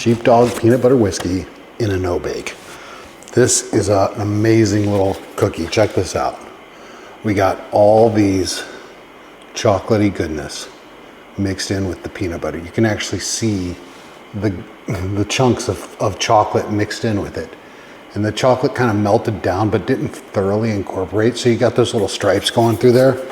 Sheepdog peanut butter whiskey in a no-bake. This is an amazing little cookie. Check this out. We got all these chocolatey goodness mixed in with the peanut butter. You can actually see the chunks of chocolate mixed in with it. And the chocolate kind of melted down but didn't thoroughly incorporate. So you got those little stripes going through there.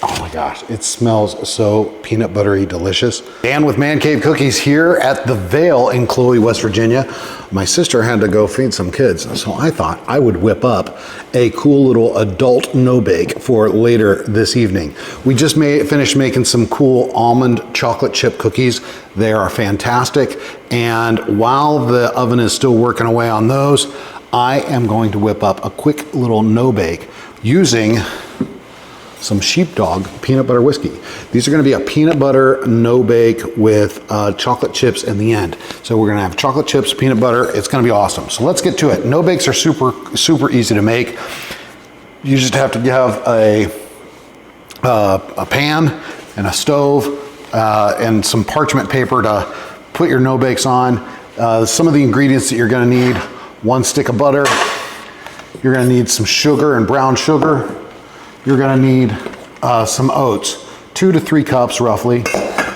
Oh my gosh, it smells so peanut buttery delicious. And with Mancave Cookies here at the Vale in Chloe, West Virginia, my sister had to go feed some kids. So I thought I would whip up a cool little adult no-bake for later this evening. We just finished making some cool almond chocolate chip cookies. They are fantastic. And while the oven is still working away on those, I am going to whip up a quick little no-bake using some Sheepdog peanut butter whiskey. These are gonna be a peanut butter no-bake with chocolate chips in the end. So we're gonna have chocolate chips, peanut butter, it's gonna be awesome. So let's get to it. No-bakes are super easy to make. You just have to have a pan and a stove and some parchment paper to put your no-bakes on. Some of the ingredients that you're gonna need: 1 stick of butter, you're gonna need some sugar and brown sugar, you're gonna need some oats, 2 to 3 cups roughly.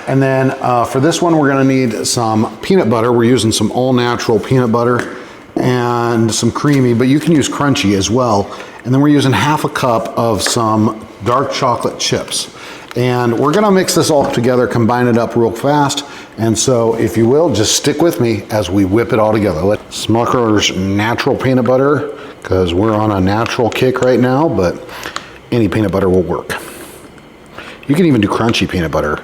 And then for this one, we're gonna need some peanut butter. We're using some all natural peanut butter and some creamy, but you can use crunchy as well. And then we're using half a cup of some dark chocolate chips. And we're gonna mix this all together, combine it up real fast. And so if you will, just stick with me as we whip it all together. Smucker's natural peanut butter, because we're on a natural kick right now, but any peanut butter will work. You can even do crunchy peanut butter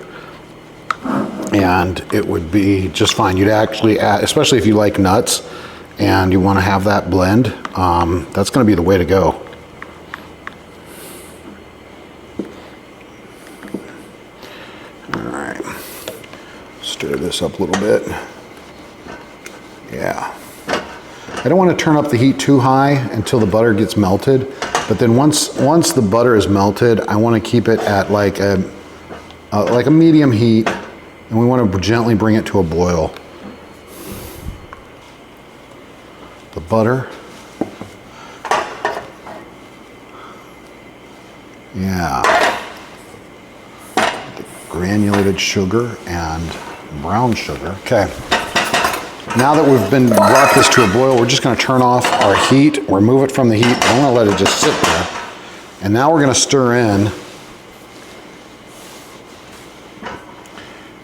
and it would be just fine. You'd actually add, especially if you like nuts and you want to have that blend, that's going to be the way to go. All right, stir this up a little bit. Yeah. I don't want to turn up the heat too high until the butter gets melted. But then once the butter is melted, I want to keep it at like a medium heat, and we want to gently bring it to a boil. The butter. Yeah. The granulated sugar and brown sugar. Okay. Now that we've brought this to a boil, we're just going to turn off our heat, remove it from the heat. I'm going to let it just sit there. And now we're going to stir in.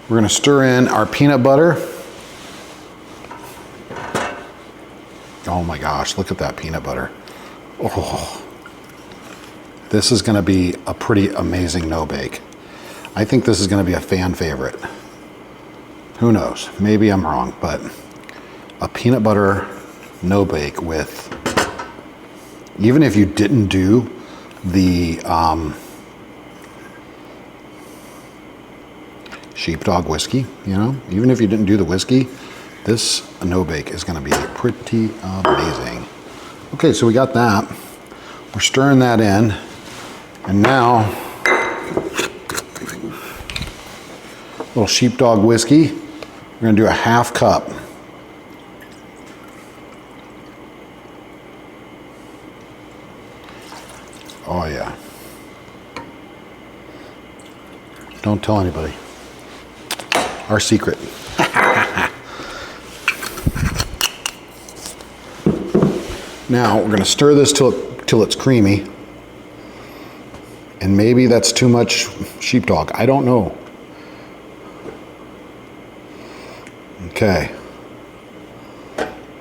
We're going to stir in our peanut butter. Oh my gosh, look at that peanut butter. Oh, this is going to be a pretty amazing no-bake. I think this is going to be a fan favorite. Who knows? Maybe I'm wrong, but a peanut butter no-bake with, even if you didn't do the Sheepdog whiskey, you know, even if you didn't do the whiskey, this no-bake is going to be pretty amazing. Okay, so we got that. We're stirring that in, and now a little Sheepdog whiskey. We're going to do a half cup. Oh yeah. Don't tell anybody. Our secret. Now we're going to stir this till it's creamy. And maybe that's too much Sheepdog. I don't know. Okay.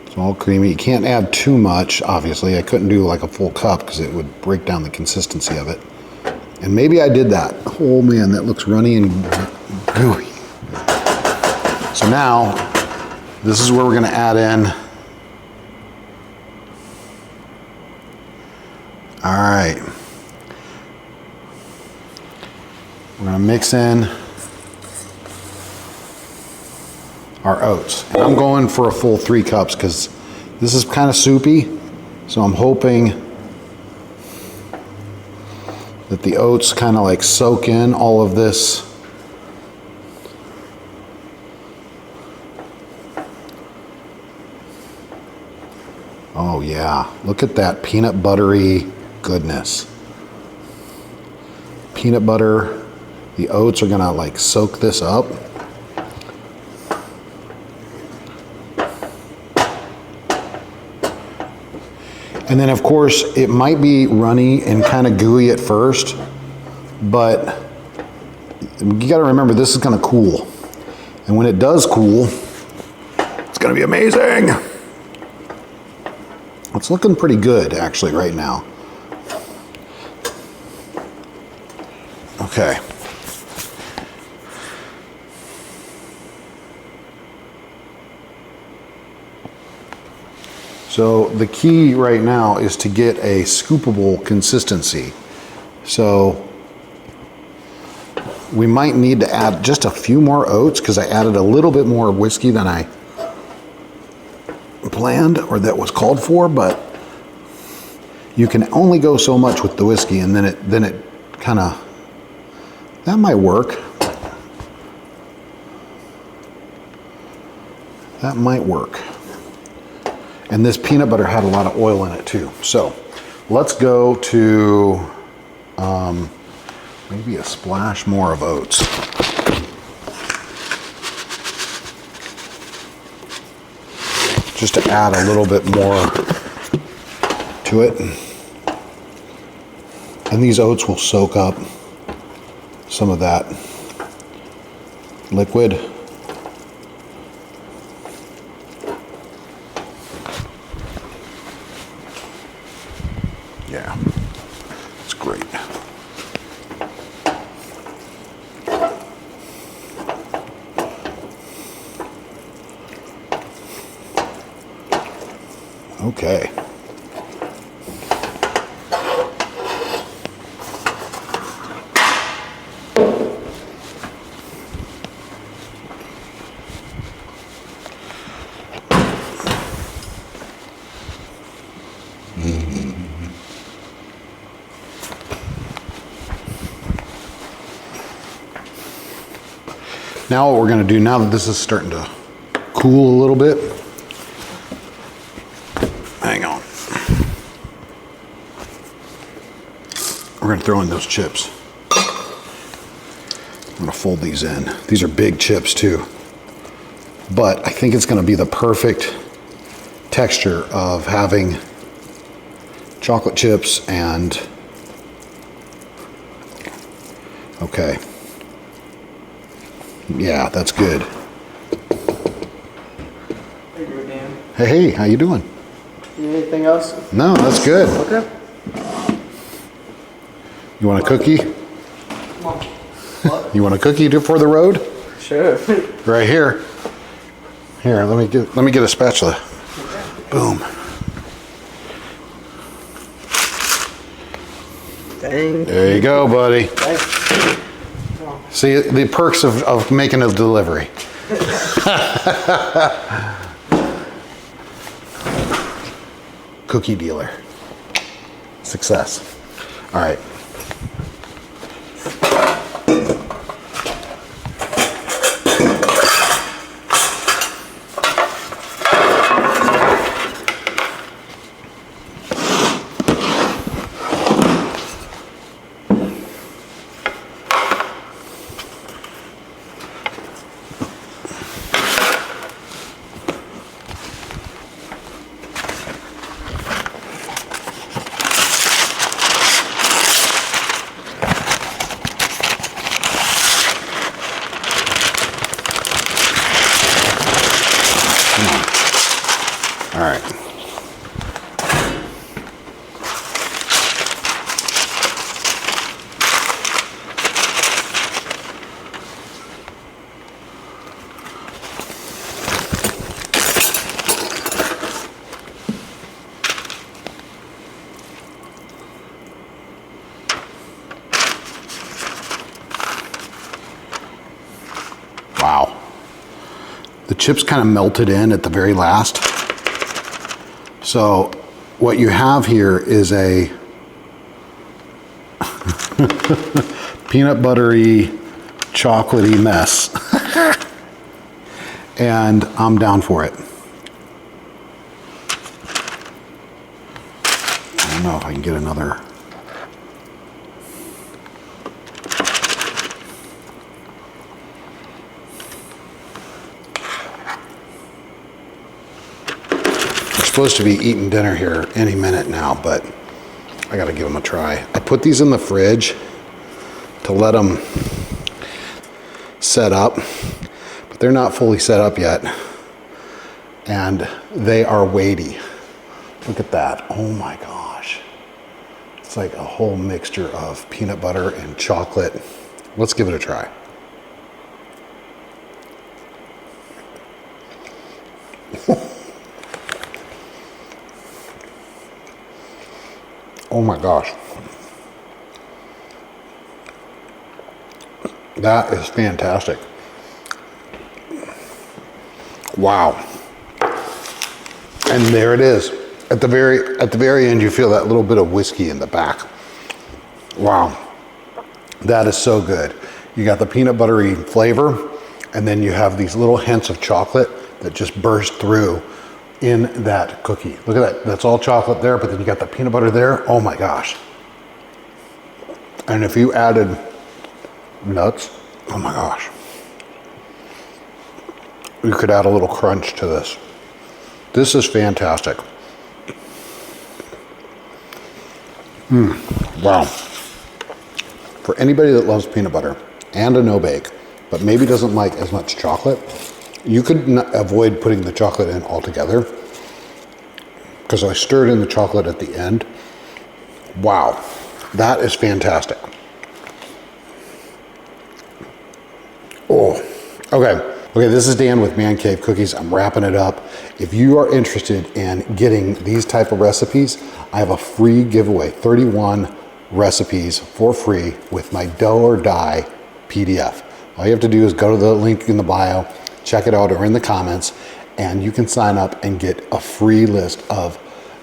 It's all creamy. You can't add too much, obviously. I couldn't do like a full cup because it would break down the consistency of it. And maybe I did that. Oh man, that looks runny and gooey. So now, this is where we're going to add in. All right. We're going to mix in our oats. And I'm going for a full 3 cups because this is kind of soupy. So I'm hoping that the oats kind of like soak in all of this Oh yeah, look at that peanut buttery goodness. Peanut butter, the oats are gonna like soak this up. And then of course, it might be runny and kind of gooey at first, but you gotta remember this is gonna cool. And when it does cool, it's gonna be amazing. It's looking pretty good actually right now. Okay. So the key right now is to get a scoopable consistency. So we might need to add just a few more oats because I added a little bit more whiskey than I planned or that was called for, but you can only go so much with the whiskey, and then it kind of, that might work. That might work. And this peanut butter had a lot of oil in it too. So let's go to maybe a splash more of oats. Just to add a little bit more to it. And these oats will soak up some of that liquid. Yeah, it's great. Okay. Now what we're going to do, now that this is starting to cool a little bit, hang on. We're going to throw in those chips. I'm going to fold these in. These are big chips too. But I think it's going to be the perfect texture of having chocolate chips and, okay. Yeah, that's good. Hey, Dan. Hey, how you doing? You need anything else? No, that's good. Okay. You want a cookie? Come on. What? You want a cookie for the road? Sure. Right here. Here, let me get a spatula. Okay. Boom. Dang. There you go, buddy. Thanks. See, the perks of making a delivery. Cookie dealer. Success. All right. All right. Wow. The chips kind of melted in at the very last. So what you have here is a peanut buttery, chocolatey mess. And I'm down for it. don't know if I can get another. We're supposed to be eating dinner here any minute now, but I gotta give them a try. I put these in the fridge to let them set up, but they're not fully set up yet. And they are weighty. Look at that. Oh my gosh. It's like a whole mixture of peanut butter and chocolate. Let's give it a try. Oh my gosh. That is fantastic. Wow. And there it is. At the very end, you feel that little bit of whiskey in the back. Wow. That is so good. You got the peanut buttery flavor, and then you have these little hints of chocolate that just burst through in that cookie. Look at that. That's all chocolate there, but then you got the peanut butter there. Oh my gosh. And if you added nuts, oh my gosh. You could add a little crunch to this. This is fantastic. Wow. For anybody that loves peanut butter and a no-bake, but maybe doesn't like as much chocolate, you could avoid putting the chocolate in altogether, because I stirred in the chocolate at the end. Wow, that is fantastic. Oh, okay. Okay, this is Dan with Mancave Cookies. I'm wrapping it up. If you are interested in getting these type of recipes, I have a free giveaway, 31 recipes for free with my dough or die PDF. All you have to do is go to the link in the bio, check it out or in the comments, and you can sign up and get a free list of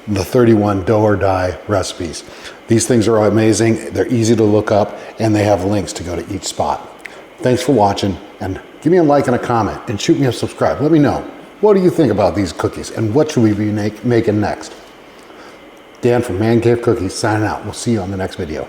the 31 dough or die recipes. These things are amazing. They're easy to look up, and they have links to go to each spot. Thanks for watching, and give me a like and a comment, and shoot me a subscribe. Let me know, what do you think about these cookies, and what should we be making next? Dan from Mancave Cookies signing out. We'll see you on the next video.